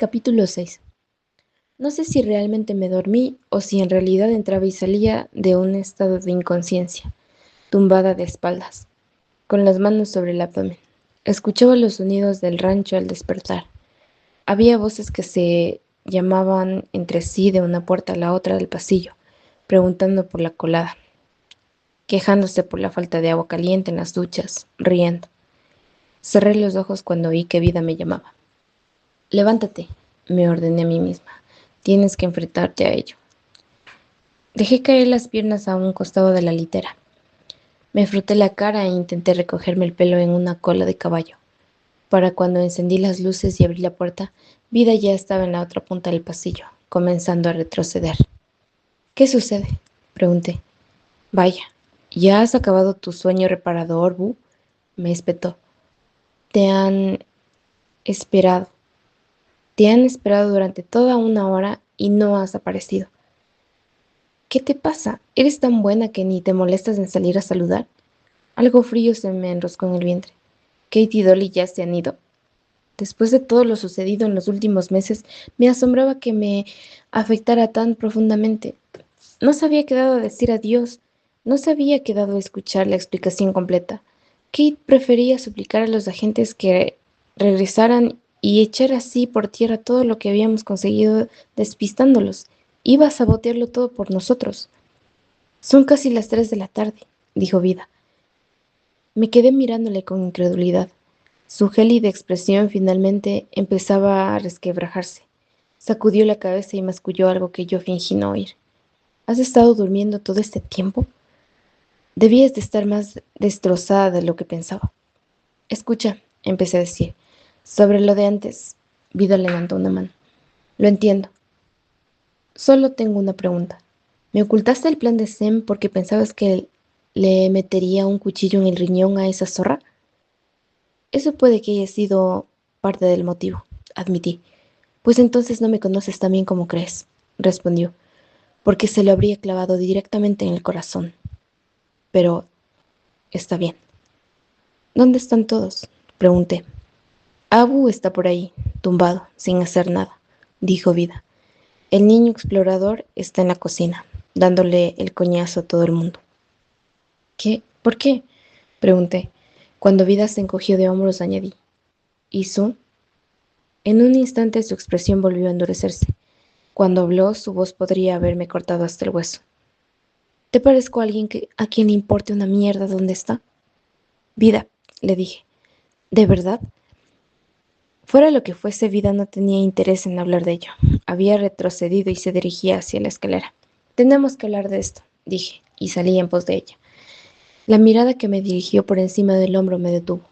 Capítulo 6. No sé si realmente me dormí o si en realidad entraba y salía de un estado de inconsciencia, tumbada de espaldas, con las manos sobre el abdomen. Escuchaba los sonidos del rancho al despertar. Había voces que se llamaban entre sí de una puerta a la otra del pasillo, preguntando por la colada, quejándose por la falta de agua caliente en las duchas, riendo. Cerré los ojos cuando oí que Vida me llamaba. Levántate, me ordené a mí misma. Tienes que enfrentarte a ello. Dejé caer las piernas a un costado de la litera. Me froté la cara e intenté recogerme el pelo en una cola de caballo. Para cuando encendí las luces y abrí la puerta, Vida ya estaba en la otra punta del pasillo, comenzando a retroceder. ¿Qué sucede?, pregunté. Vaya, ¿ya has acabado tu sueño reparador, Bu? Me espetó. Te han esperado. Te han esperado durante toda una hora y no has aparecido. ¿Qué te pasa? ¿Eres tan buena que ni te molestas en salir a saludar? Algo frío se me enroscó en el vientre. Kate y Dolly ya se han ido. Después de todo lo sucedido en los últimos meses, me asombraba que me afectara tan profundamente. No se había quedado a decir adiós, no se había quedado a escuchar la explicación completa. Kate prefería suplicar a los agentes que regresaran y echar así por tierra todo lo que habíamos conseguido despistándolos. Iba a sabotearlo todo por nosotros. Son casi las 3 de la tarde, dijo Vida. Me quedé mirándole con incredulidad. Su gélida expresión finalmente empezaba a resquebrajarse. Sacudió la cabeza y masculló algo que yo fingí no oír. ¿Has estado durmiendo todo este tiempo? Debías de estar más destrozada de lo que pensaba. Escucha, empecé a decir. Sobre lo de antes, Vida levantó una mano. Lo entiendo. Solo tengo una pregunta. ¿Me ocultaste el plan de Sem porque pensabas que le metería un cuchillo en el riñón a esa zorra? Eso puede que haya sido parte del motivo, admití. Pues entonces no me conoces tan bien como crees, respondió, porque se lo habría clavado directamente en el corazón. Pero está bien. ¿Dónde están todos?, pregunté. Abu está por ahí, tumbado, sin hacer nada, dijo Vida. El niño explorador está en la cocina, dándole el coñazo a todo el mundo. ¿Qué? ¿Por qué?, pregunté. Cuando Vida se encogió de hombros, añadí. ¿Y Su? En un instante su expresión volvió a endurecerse. Cuando habló, su voz podría haberme cortado hasta el hueso. ¿Te parezco a alguien a quien le importe una mierda dónde está? Vida, le dije. ¿De verdad? Fuera lo que fuese, Vida no tenía interés en hablar de ello. Había retrocedido y se dirigía hacia la escalera. Tenemos que hablar de esto, dije, y salí en pos de ella. La mirada que me dirigió por encima del hombro me detuvo.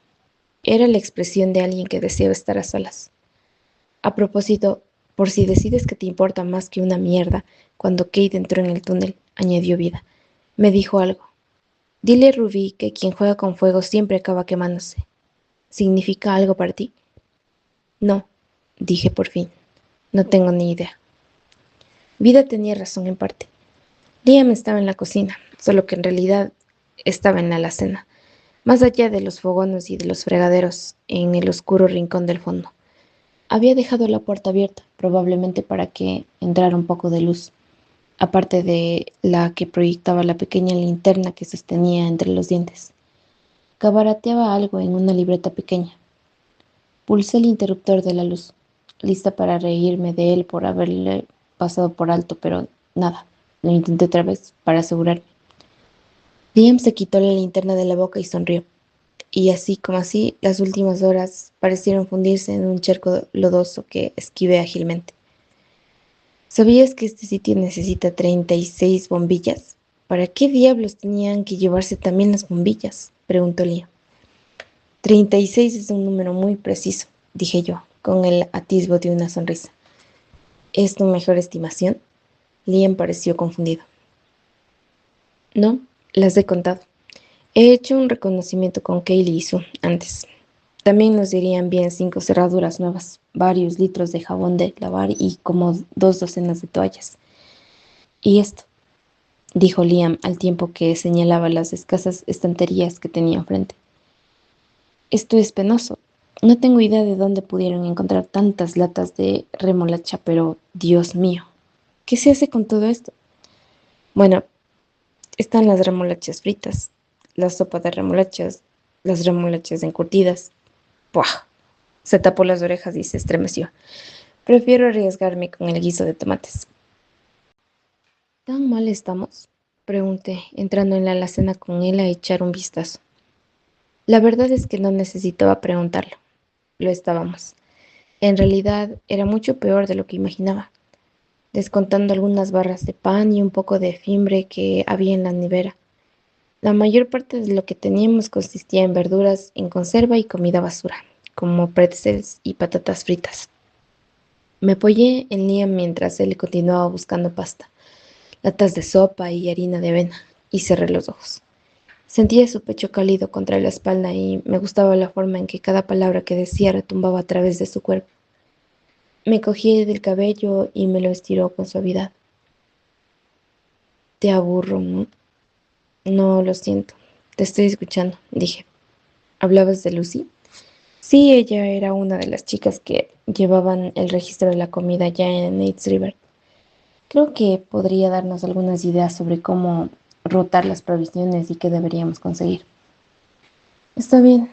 Era la expresión de alguien que deseaba estar a solas. A propósito, por si decides que te importa más que una mierda, cuando Kate entró en el túnel, añadió Vida. Me dijo algo. Dile a Ruby que quien juega con fuego siempre acaba quemándose. ¿Significa algo para ti? No, dije por fin. No tengo ni idea. Vida tenía razón en parte. Liam estaba en la cocina, solo que en realidad estaba en la alacena, más allá de los fogones y de los fregaderos, en el oscuro rincón del fondo. Había dejado la puerta abierta, probablemente para que entrara un poco de luz, aparte de la que proyectaba la pequeña linterna que sostenía entre los dientes. Cabarateaba algo en una libreta pequeña. Pulsé el interruptor de la luz, lista para reírme de él por haberle pasado por alto, pero nada. Lo intenté otra vez, para asegurarme. Liam se quitó la linterna de la boca y sonrió. Y así como así, las últimas horas parecieron fundirse en un charco lodoso que esquivé ágilmente. ¿Sabías que este sitio necesita 36 bombillas? ¿Para qué diablos tenían que llevarse también las bombillas?, preguntó Liam. 36 es un número muy preciso, dije yo, con el atisbo de una sonrisa. ¿Es tu mejor estimación? Liam pareció confundido. No, las he contado. He hecho un reconocimiento con Kaylee y Sue antes. También nos irían bien 5 cerraduras nuevas, varios litros de jabón de lavar y como 2 docenas de toallas. ¿Y esto?, dijo Liam al tiempo que señalaba las escasas estanterías que tenía enfrente. Esto es penoso. No tengo idea de dónde pudieron encontrar tantas latas de remolacha, pero Dios mío, ¿qué se hace con todo esto? Bueno, están las remolachas fritas, la sopa de remolachas, las remolachas encurtidas. ¡Puah! Se tapó las orejas y se estremeció. Prefiero arriesgarme con el guiso de tomates. ¿Tan mal estamos? Pregunté, entrando en la alacena con él a echar un vistazo. La verdad es que no necesitaba preguntarlo. Lo estábamos. En realidad era mucho peor de lo que imaginaba, descontando algunas barras de pan y un poco de fimbre que había en la nevera. La mayor parte de lo que teníamos consistía en verduras en conserva y comida basura, como pretzels y patatas fritas. Me apoyé en Liam mientras él continuaba buscando pasta, latas de sopa y harina de avena, y cerré los ojos. Sentía su pecho cálido contra la espalda y me gustaba la forma en que cada palabra que decía retumbaba a través de su cuerpo. Me cogí del cabello y me lo estiró con suavidad. Te aburro, ¿no? No, lo siento. Te estoy escuchando, dije. ¿Hablabas de Lucy? Sí, ella era una de las chicas que llevaban el registro de la comida ya en Nates River. Creo que podría darnos algunas ideas sobre cómo rotar las provisiones y qué deberíamos conseguir. Está bien.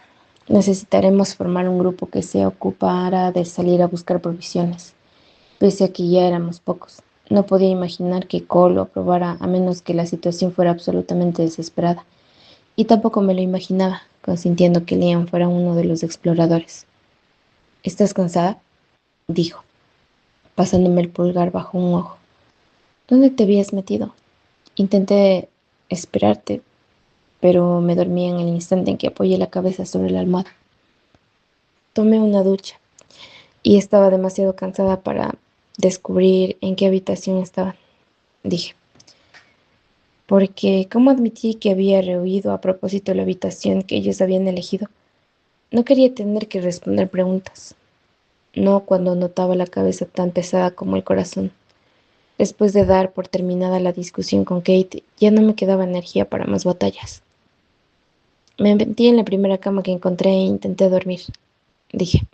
Necesitaremos formar un grupo que se ocupara de salir a buscar provisiones, pese a que ya éramos pocos. No podía imaginar que Cole lo aprobara a menos que la situación fuera absolutamente desesperada. Y tampoco me lo imaginaba, consintiendo que Liam fuera uno de los exploradores. ¿Estás cansada? Dijo, pasándome el pulgar bajo un ojo. ¿Dónde te habías metido? Intenté esperarte, pero me dormí en el instante en que apoyé la cabeza sobre la almohada. Tomé una ducha y estaba demasiado cansada para descubrir en qué habitación estaban, dije, porque ¿cómo admití que había rehuido a propósito la habitación que ellos habían elegido? No quería tener que responder preguntas, no cuando notaba la cabeza tan pesada como el corazón. Después de dar por terminada la discusión con Kate, ya no me quedaba energía para más batallas. Me metí en la primera cama que encontré e intenté dormir, dije.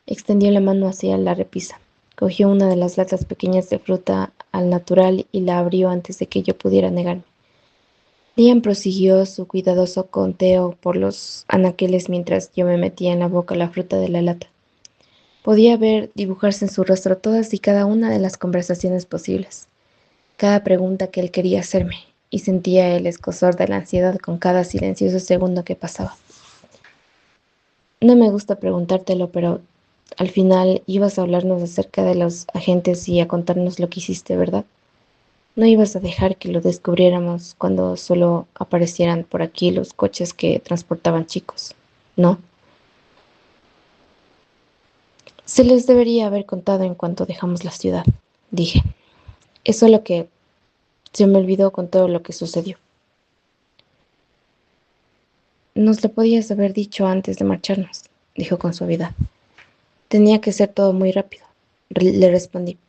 Extendió la mano hacia la repisa. Cogió una de las latas pequeñas de fruta al natural y la abrió antes de que yo pudiera negarme. Liam prosiguió su cuidadoso conteo por los anaqueles mientras yo me metía en la boca la fruta de la lata. Podía ver dibujarse en su rostro todas y cada una de las conversaciones posibles, cada pregunta que él quería hacerme, y sentía el escozor de la ansiedad con cada silencioso segundo que pasaba. No me gusta preguntártelo, pero al final ibas a hablarnos acerca de los agentes y a contarnos lo que hiciste, ¿verdad? No ibas a dejar que lo descubriéramos cuando solo aparecieran por aquí los coches que transportaban chicos, ¿no? Se les debería haber contado en cuanto dejamos la ciudad, dije. Es solo que se me olvidó con todo lo que sucedió. Nos lo podías haber dicho antes de marcharnos, dijo con suavidad. Tenía que ser todo muy rápido, le respondí.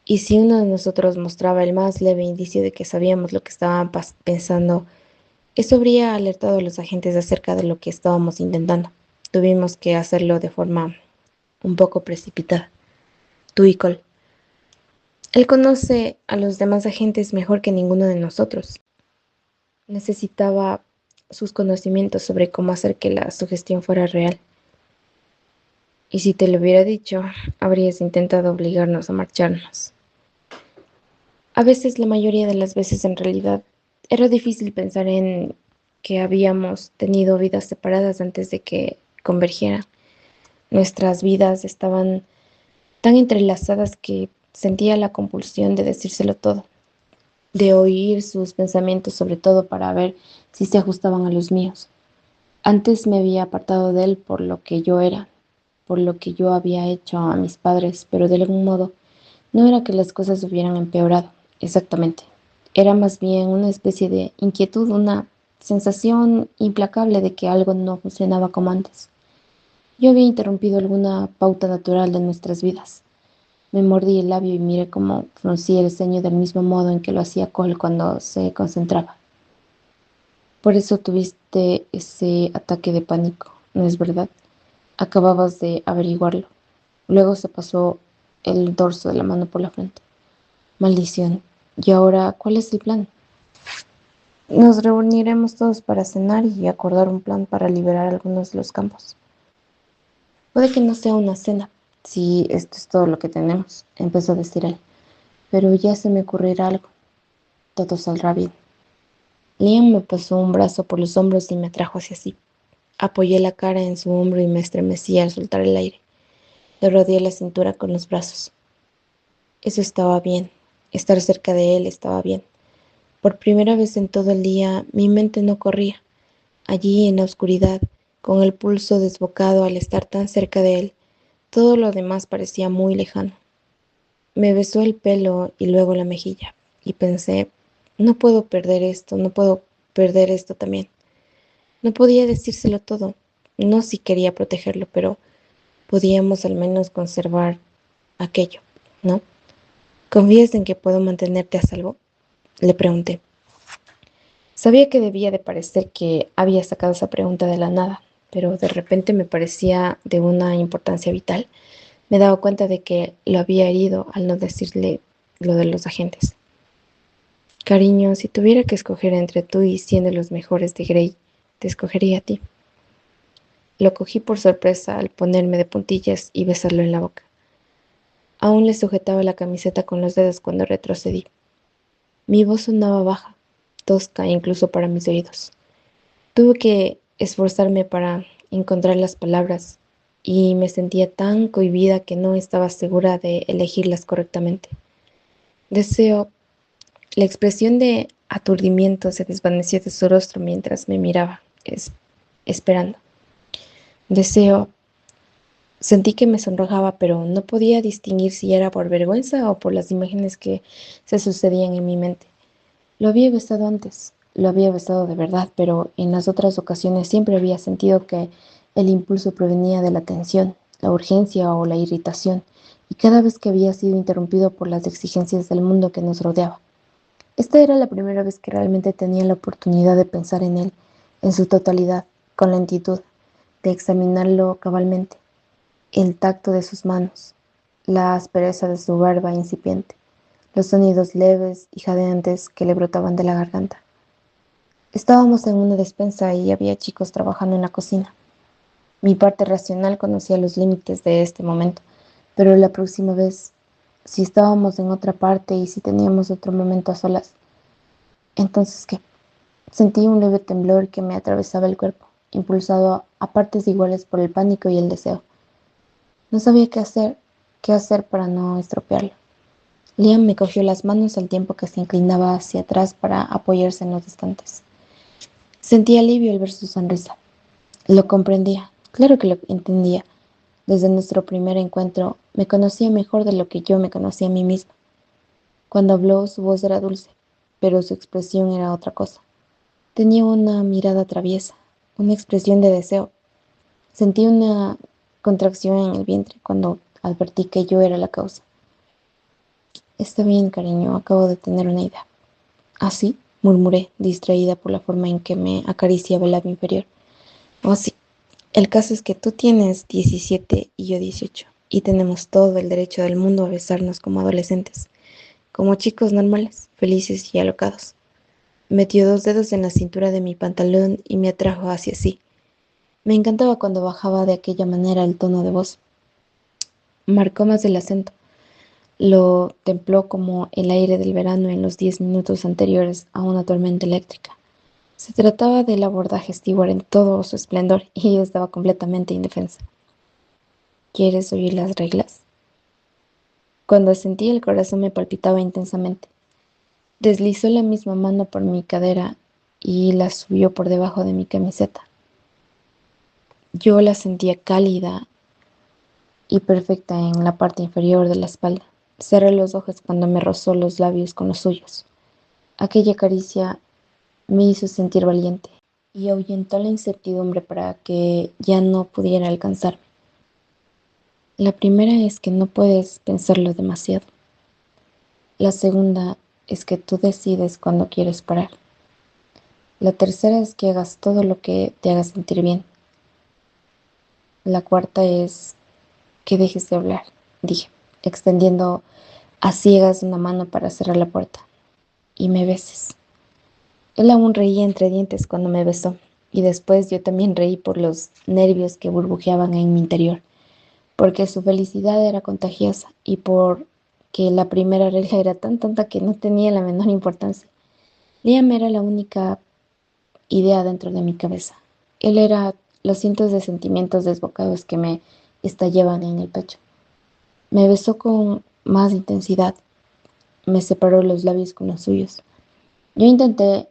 Y si uno de nosotros mostraba el más leve indicio de que sabíamos lo que estaban pensando, eso habría alertado a los agentes acerca de lo que estábamos intentando. Tuvimos que hacerlo de forma un poco precipitada. Tú y Cole. Él conoce a los demás agentes mejor que ninguno de nosotros. Necesitaba sus conocimientos sobre cómo hacer que la sugestión fuera real. Y si te lo hubiera dicho, habrías intentado obligarnos a marcharnos. A veces, la mayoría de las veces en realidad, era difícil pensar en que habíamos tenido vidas separadas antes de que convergieran. Nuestras vidas estaban tan entrelazadas que sentía la compulsión de decírselo todo, de oír sus pensamientos sobre todo para ver si se ajustaban a los míos. Antes me había apartado de él por lo que yo era, por lo que yo había hecho a mis padres, pero de algún modo no era que las cosas hubieran empeorado, exactamente. Era más bien una especie de inquietud, una sensación implacable de que algo no funcionaba como antes. Yo había interrumpido alguna pauta natural de nuestras vidas. Me mordí el labio y miré cómo fruncía el ceño del mismo modo en que lo hacía Cole cuando se concentraba. Por eso tuviste ese ataque de pánico, ¿no es verdad? Acababas de averiguarlo. Luego se pasó el dorso de la mano por la frente. Maldición. ¿Y ahora cuál es el plan? Nos reuniremos todos para cenar y acordar un plan para liberar algunos de los campos. Puede que no sea una cena, si esto es todo lo que tenemos, empezó a decir él. Pero ya se me ocurrirá algo. Todo saldrá bien. Liam me pasó un brazo por los hombros y me atrajo hacia sí. Apoyé la cara en su hombro y me estremecí al soltar el aire. Le rodeé la cintura con los brazos. Eso estaba bien. Estar cerca de él estaba bien. Por primera vez en todo el día, mi mente no corría. Allí, en la oscuridad, con el pulso desbocado al estar tan cerca de él, todo lo demás parecía muy lejano. Me besó el pelo y luego la mejilla, y pensé, no puedo perder esto, no puedo perder esto también. No podía decírselo todo, no si quería protegerlo, pero podíamos al menos conservar aquello, ¿no? ¿Confías en que puedo mantenerte a salvo? Le pregunté. Sabía que debía de parecer que había sacado esa pregunta de la nada, pero de repente me parecía de una importancia vital. Me daba cuenta de que lo había herido al no decirle lo de los agentes. Cariño, si tuviera que escoger entre tú y 100 de los mejores de Grey, te escogería a ti. Lo cogí por sorpresa al ponerme de puntillas y besarlo en la boca. Aún le sujetaba la camiseta con los dedos cuando retrocedí. Mi voz sonaba baja, tosca incluso para mis oídos. Tuve que esforzarme para encontrar las palabras y me sentía tan cohibida que no estaba segura de elegirlas correctamente. Deseo, la expresión de aturdimiento se desvaneció de su rostro mientras me miraba, esperando. Deseo, sentí que me sonrojaba, pero no podía distinguir si era por vergüenza o por las imágenes que se sucedían en mi mente. Lo había besado antes, lo había besado de verdad, pero en las otras ocasiones siempre había sentido que el impulso provenía de la tensión, la urgencia o la irritación, y cada vez que había sido interrumpido por las exigencias del mundo que nos rodeaba. Esta era la primera vez que realmente tenía la oportunidad de pensar en él, en su totalidad, con lentitud, de examinarlo cabalmente, el tacto de sus manos, la aspereza de su barba incipiente, los sonidos leves y jadeantes que le brotaban de la garganta. Estábamos en una despensa y había chicos trabajando en la cocina. Mi parte racional conocía los límites de este momento, pero la próxima vez, si estábamos en otra parte y si teníamos otro momento a solas, entonces, ¿qué? Sentí un leve temblor que me atravesaba el cuerpo, impulsado a partes iguales por el pánico y el deseo. No sabía qué hacer para no estropearlo. Liam me cogió las manos al tiempo que se inclinaba hacia atrás para apoyarse en los estantes. Sentí alivio al ver su sonrisa. Lo comprendía, claro que lo entendía. Desde nuestro primer encuentro me conocía mejor de lo que yo me conocía a mí misma. Cuando habló, su voz era dulce, pero su expresión era otra cosa. Tenía una mirada traviesa, una expresión de deseo. Sentí una contracción en el vientre cuando advertí que yo era la causa. Está bien, cariño, acabo de tener una idea. ¿Así? Murmuré, distraída por la forma en que me acariciaba el labio inferior. Oh, sí. El caso es que tú tienes 17 y yo 18, y tenemos todo el derecho del mundo a besarnos como adolescentes, como chicos normales, felices y alocados. Metió dos dedos en la cintura de mi pantalón y me atrajo hacia sí. Me encantaba cuando bajaba de aquella manera el tono de voz. Marcó más el acento. Lo templó como el aire del verano en los 10 minutos anteriores a una tormenta eléctrica. Se trataba del abordaje Stewart en todo su esplendor y yo estaba completamente indefensa. ¿Quieres oír las reglas? Cuando sentí el corazón me palpitaba intensamente. Deslizó la misma mano por mi cadera y la subió por debajo de mi camiseta. Yo la sentía cálida y perfecta en la parte inferior de la espalda. Cerré los ojos cuando me rozó los labios con los suyos. Aquella caricia me hizo sentir valiente y ahuyentó la incertidumbre para que ya no pudiera alcanzarme. La primera es que no puedes pensarlo demasiado. La segunda es que tú decides cuándo quieres parar. La tercera es que hagas todo lo que te haga sentir bien. La cuarta es que dejes de hablar, dije, extendiendo a ciegas una mano para cerrar la puerta. Y me beses. Él aún reía entre dientes cuando me besó, y después yo también reí por los nervios que burbujeaban en mi interior, porque su felicidad era contagiosa y porque la primera regla era tan tonta que no tenía la menor importancia. Liam era la única idea dentro de mi cabeza. Él era los cientos de sentimientos desbocados que me estallaban en el pecho. Me besó con más intensidad, me separó los labios con los suyos. Yo intenté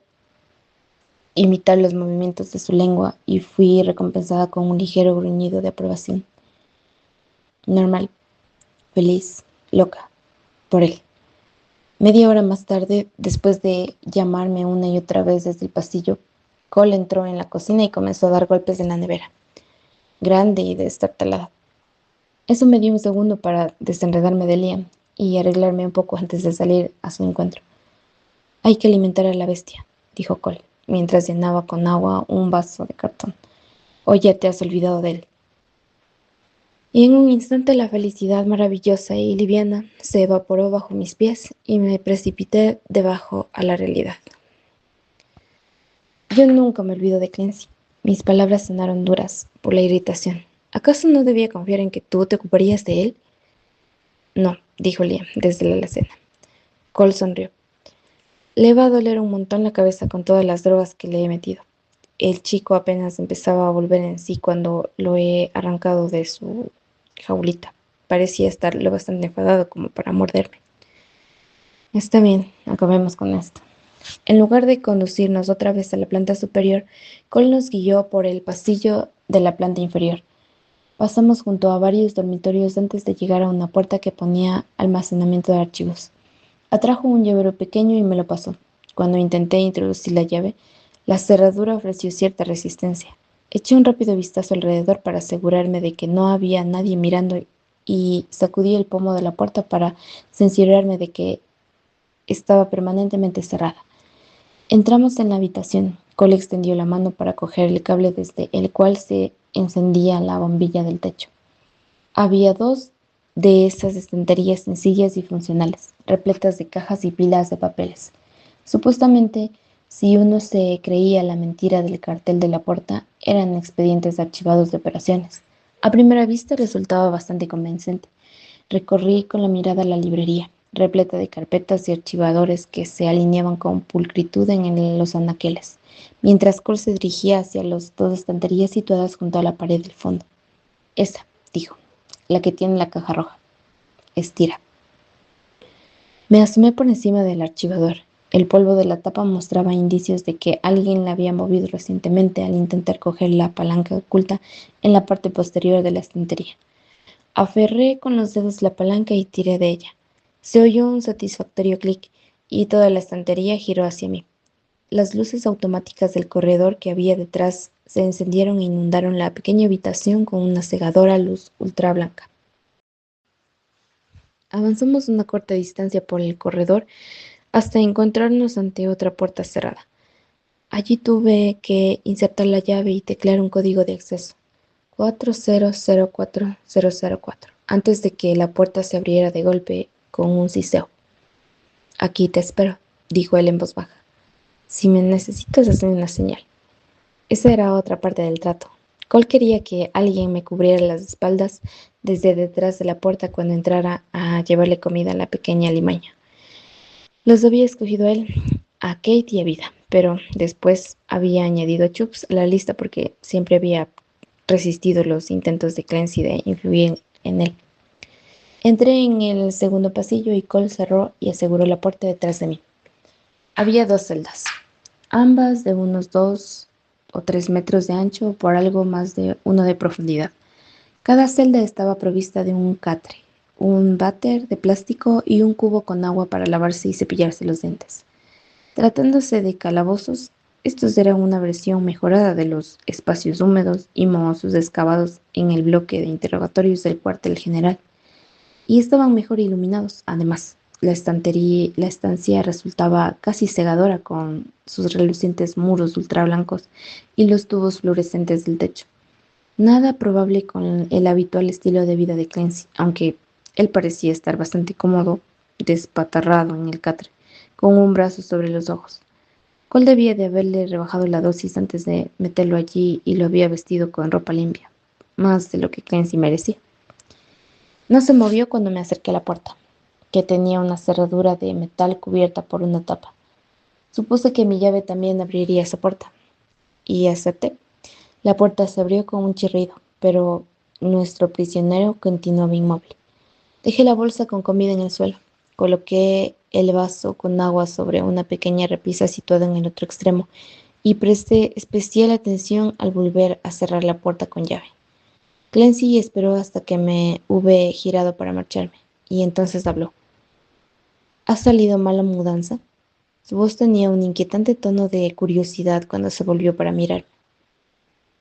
imitar los movimientos de su lengua y fui recompensada con un ligero gruñido de aprobación. Normal, feliz, loca, por él. Media hora más tarde, después de llamarme una y otra vez desde el pasillo, Cole entró en la cocina y comenzó a dar golpes en la nevera, grande y destartalada. Eso me dio un segundo para desenredarme de Liam y arreglarme un poco antes de salir a su encuentro. Hay que alimentar a la bestia, dijo Cole, mientras llenaba con agua un vaso de cartón. ¿O ya te has olvidado de él? Y en un instante la felicidad maravillosa y liviana se evaporó bajo mis pies y me precipité debajo a la realidad. Yo nunca me olvido de Clancy. Mis palabras sonaron duras por la irritación. ¿Acaso no debía confiar en que tú te ocuparías de él? No, dijo Liam desde la alacena. Cole sonrió. Le va a doler un montón la cabeza con todas las drogas que le he metido. El chico apenas empezaba a volver en sí cuando lo he arrancado de su jaulita. Parecía estar lo bastante enfadado como para morderme. Está bien, acabemos con esto. En lugar de conducirnos otra vez a la planta superior, Cole nos guió por el pasillo de la planta inferior. Pasamos junto a varios dormitorios antes de llegar a una puerta que ponía almacenamiento de archivos. Atrajo un llavero pequeño y me lo pasó. Cuando intenté introducir la llave, la cerradura ofreció cierta resistencia. Eché un rápido vistazo alrededor para asegurarme de que no había nadie mirando y sacudí el pomo de la puerta para cerciorarme de que estaba permanentemente cerrada. Entramos en la habitación. Cole extendió la mano para coger el cable desde el cual se encendía la bombilla del techo. Había dos de esas estanterías sencillas y funcionales, repletas de cajas y pilas de papeles. Supuestamente, si uno se creía la mentira del cartel de la puerta, eran expedientes archivados de operaciones. A primera vista resultaba bastante convincente. Recorrí con la mirada la librería, repleta de carpetas y archivadores que se alineaban con pulcritud en los anaqueles, mientras Cole se dirigía hacia las dos estanterías situadas junto a la pared del fondo. Esa, dijo, la que tiene la caja roja. Estira. Me asomé por encima del archivador. El polvo de la tapa mostraba indicios de que alguien la había movido recientemente al intentar coger la palanca oculta en la parte posterior de la estantería. Aferré con los dedos la palanca y tiré de ella. Se oyó un satisfactorio clic y toda la estantería giró hacia mí. Las luces automáticas del corredor que había detrás se encendieron e inundaron la pequeña habitación con una cegadora luz ultra blanca. Avanzamos una corta distancia por el corredor hasta encontrarnos ante otra puerta cerrada. Allí tuve que insertar la llave y teclear un código de acceso. 4004004, antes de que la puerta se abriera de golpe con un siseo. Aquí te espero, dijo él en voz baja. Si me necesitas, hazme una señal. Esa era otra parte del trato. Cole quería que alguien me cubriera las espaldas desde detrás de la puerta cuando entrara a llevarle comida a la pequeña limaña. Los había escogido él, a Kate y a Vida, pero después había añadido a Chubbs a la lista porque siempre había resistido los intentos de Clancy de influir en él. Entré en el segundo pasillo y Cole cerró y aseguró la puerta detrás de mí. Había dos celdas, ambas de unos 2 o 3 metros de ancho por algo más de 1 de profundidad. Cada celda estaba provista de un catre, un váter de plástico y un cubo con agua para lavarse y cepillarse los dientes. Tratándose de calabozos, estos eran una versión mejorada de los espacios húmedos y mohosos excavados en el bloque de interrogatorios del cuartel general, y estaban mejor iluminados. Además, la estancia resultaba casi cegadora con sus relucientes muros ultrablancos y los tubos fluorescentes del techo. Nada probable con el habitual estilo de vida de Clancy, aunque él parecía estar bastante cómodo, despatarrado en el catre, con un brazo sobre los ojos. Cole debía de haberle rebajado la dosis antes de meterlo allí y lo había vestido con ropa limpia, más de lo que Clancy merecía. No se movió cuando me acerqué a la puerta, que tenía una cerradura de metal cubierta por una tapa. Supuse que mi llave también abriría esa puerta, y acepté. La puerta se abrió con un chirrido, pero nuestro prisionero continuaba inmóvil. Dejé la bolsa con comida en el suelo. Coloqué el vaso con agua sobre una pequeña repisa situada en el otro extremo y presté especial atención al volver a cerrar la puerta con llave. Clancy esperó hasta que me hube girado para marcharme, y entonces habló. ¿Ha salido mal la mudanza? Su voz tenía un inquietante tono de curiosidad cuando se volvió para mirar.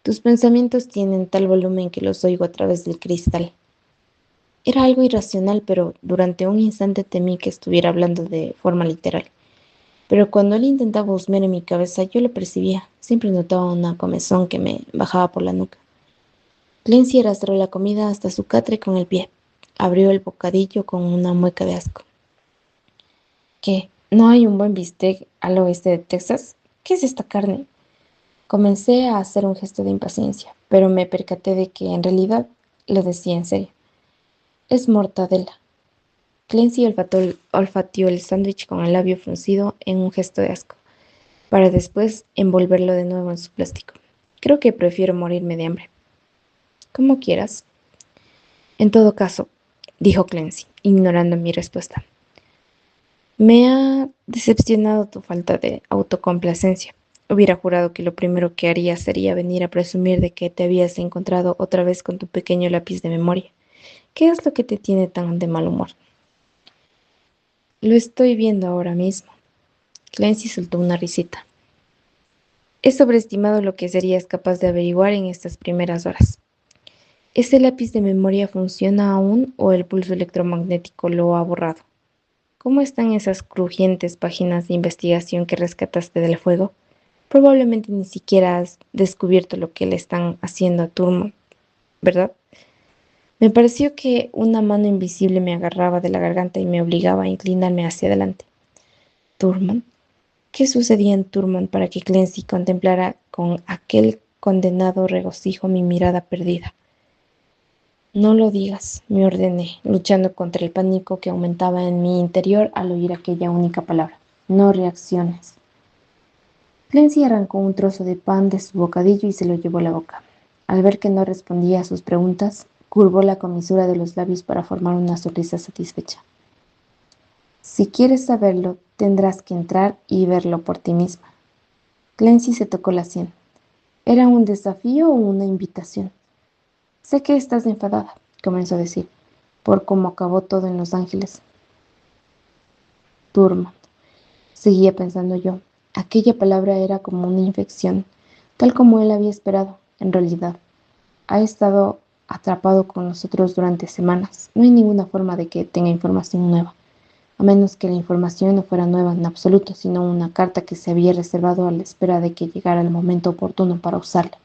Tus pensamientos tienen tal volumen que los oigo a través del cristal. Era algo irracional, pero durante un instante temí que estuviera hablando de forma literal. Pero cuando él intentaba husmear en mi cabeza, yo lo percibía. Siempre notaba una comezón que me bajaba por la nuca. Clancy arrastró la comida hasta su catre con el pie. Abrió el bocadillo con una mueca de asco. ¿Qué? ¿No hay un buen bistec al oeste de Texas? ¿Qué es esta carne? Comencé a hacer un gesto de impaciencia, pero me percaté de que en realidad lo decía en serio. Es mortadela. Clancy olfateó el sándwich con el labio fruncido en un gesto de asco, para después envolverlo de nuevo en su plástico. Creo que prefiero morirme de hambre. Como quieras. En todo caso, dijo Clancy, ignorando mi respuesta. Me ha decepcionado tu falta de autocomplacencia. Hubiera jurado que lo primero que haría sería venir a presumir de que te habías encontrado otra vez con tu pequeño lápiz de memoria. ¿Qué es lo que te tiene tan de mal humor? Lo estoy viendo ahora mismo. Clancy soltó una risita. He sobreestimado lo que serías capaz de averiguar en estas primeras horas. ¿Ese lápiz de memoria funciona aún o el pulso electromagnético lo ha borrado? ¿Cómo están esas crujientes páginas de investigación que rescataste del fuego? Probablemente ni siquiera has descubierto lo que le están haciendo a Turman, ¿verdad? Me pareció que una mano invisible me agarraba de la garganta y me obligaba a inclinarme hacia adelante. ¿Turman? ¿Qué sucedía en Turman para que Clancy contemplara con aquel condenado regocijo mi mirada perdida? No lo digas, me ordené, luchando contra el pánico que aumentaba en mi interior al oír aquella única palabra. No reacciones. Clancy arrancó un trozo de pan de su bocadillo y se lo llevó a la boca. Al ver que no respondía a sus preguntas, curvó la comisura de los labios para formar una sonrisa satisfecha. Si quieres saberlo, tendrás que entrar y verlo por ti misma. Clancy se tocó la sien. ¿Era un desafío o una invitación? Sé que estás enfadada, comenzó a decir, por cómo acabó todo en Los Ángeles. Turman, seguía pensando yo. Aquella palabra era como una infección, tal como él había esperado, en realidad. Ha estado atrapado con nosotros durante semanas. No hay ninguna forma de que tenga información nueva, a menos que la información no fuera nueva en absoluto, sino una carta que se había reservado a la espera de que llegara el momento oportuno para usarla.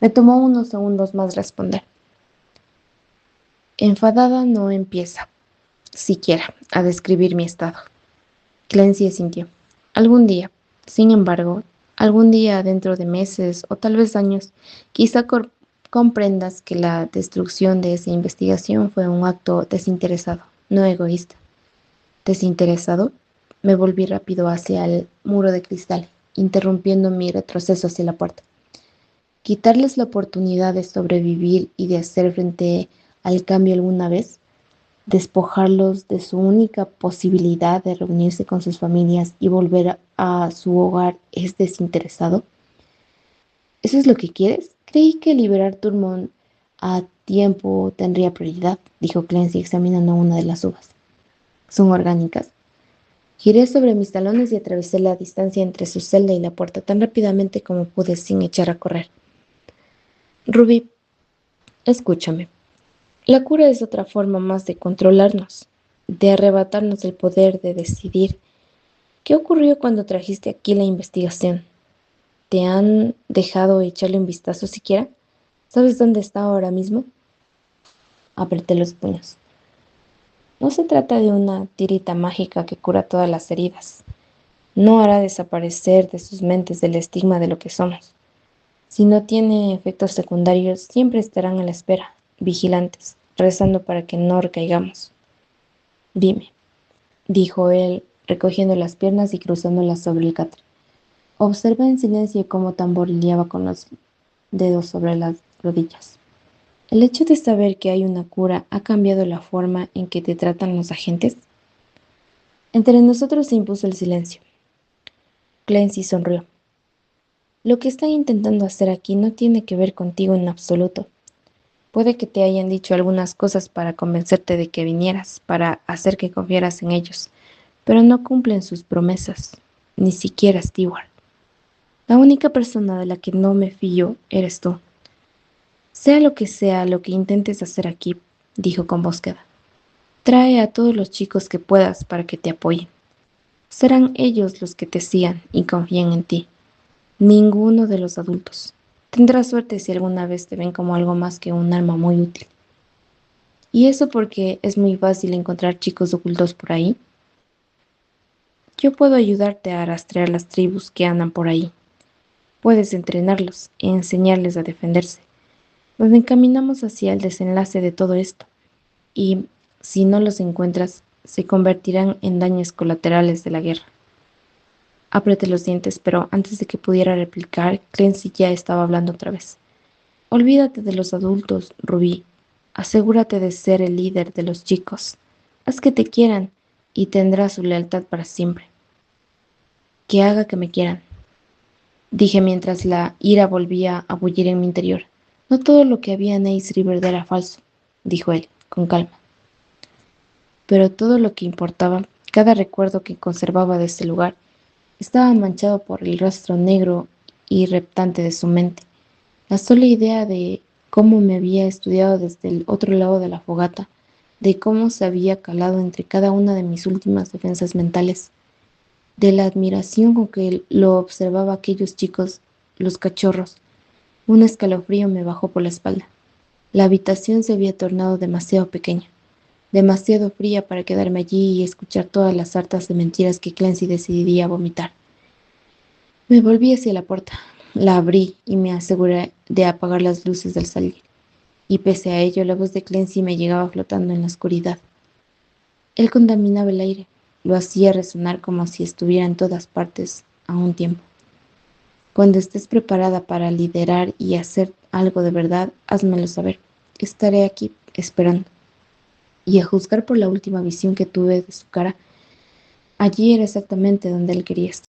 Me tomó unos segundos más responder. Enfadada no empieza, siquiera, a describir mi estado. Clancy asintió. Algún día, sin embargo, algún día dentro de meses o tal vez años, quizá comprendas que la destrucción de esa investigación fue un acto desinteresado, no egoísta. ¿Desinteresado? Me volví rápido hacia el muro de cristal, interrumpiendo mi retroceso hacia la puerta. Quitarles la oportunidad de sobrevivir y de hacer frente al cambio alguna vez, despojarlos de su única posibilidad de reunirse con sus familias y volver a su hogar es desinteresado. ¿Eso es lo que quieres? Creí que liberar Turmón a tiempo tendría prioridad, dijo Clancy examinando una de las uvas. ¿Son orgánicas? Giré sobre mis talones y atravesé la distancia entre su celda y la puerta tan rápidamente como pude sin echar a correr. Ruby, escúchame. La cura es otra forma más de controlarnos, de arrebatarnos el poder de decidir. ¿Qué ocurrió cuando trajiste aquí la investigación? ¿Te han dejado echarle un vistazo siquiera? ¿Sabes dónde está ahora mismo? Apreté los puños. No se trata de una tirita mágica que cura todas las heridas. No hará desaparecer de sus mentes el estigma de lo que somos. Si no tiene efectos secundarios, siempre estarán a la espera, vigilantes, rezando para que no recaigamos. Dime, dijo él, recogiendo las piernas y cruzándolas sobre el catre. Observé en silencio cómo tamborileaba con los dedos sobre las rodillas. ¿El hecho de saber que hay una cura ha cambiado la forma en que te tratan los agentes? Entre nosotros se impuso el silencio. Clancy sonrió. Lo que están intentando hacer aquí no tiene que ver contigo en absoluto. Puede que te hayan dicho algunas cosas para convencerte de que vinieras, para hacer que confiaras en ellos, pero no cumplen sus promesas, ni siquiera Stewart. La única persona de la que no me fío eres tú. Sea lo que intentes hacer aquí, dijo con voz queda. Trae a todos los chicos que puedas para que te apoyen. Serán ellos los que te sigan y confíen en ti. Ninguno de los adultos. Tendrás suerte si alguna vez te ven como algo más que un arma muy útil. Y eso porque es muy fácil encontrar chicos ocultos por ahí. Yo puedo ayudarte a rastrear las tribus que andan por ahí. Puedes entrenarlos e enseñarles a defenderse. Nos encaminamos hacia el desenlace de todo esto. Y, si no los encuentras, se convertirán en daños colaterales de la guerra. Apreté los dientes, pero antes de que pudiera replicar, Clancy ya estaba hablando otra vez. Olvídate de los adultos, Rubí. Asegúrate de ser el líder de los chicos. Haz que te quieran y tendrás su lealtad para siempre. Que haga que me quieran, dije mientras la ira volvía a bullir en mi interior. No todo lo que había en Ace River era falso, dijo él, con calma. Pero todo lo que importaba, cada recuerdo que conservaba de este lugar, estaba manchado por el rastro negro y reptante de su mente. La sola idea de cómo me había estudiado desde el otro lado de la fogata, de cómo se había calado entre cada una de mis últimas defensas mentales, de la admiración con que lo observaba aquellos chicos, los cachorros. Un escalofrío me bajó por la espalda. La habitación se había tornado demasiado pequeña, demasiado fría para quedarme allí y escuchar todas las sartas de mentiras que Clancy decidiría vomitar. Me volví hacia la puerta, la abrí y me aseguré de apagar las luces del salir. Y pese a ello, la voz de Clancy me llegaba flotando en la oscuridad. Él contaminaba el aire, lo hacía resonar como si estuviera en todas partes a un tiempo. Cuando estés preparada para liderar y hacer algo de verdad, házmelo saber. Estaré aquí esperando. Y a juzgar por la última visión que tuve de su cara, allí era exactamente donde él quería estar.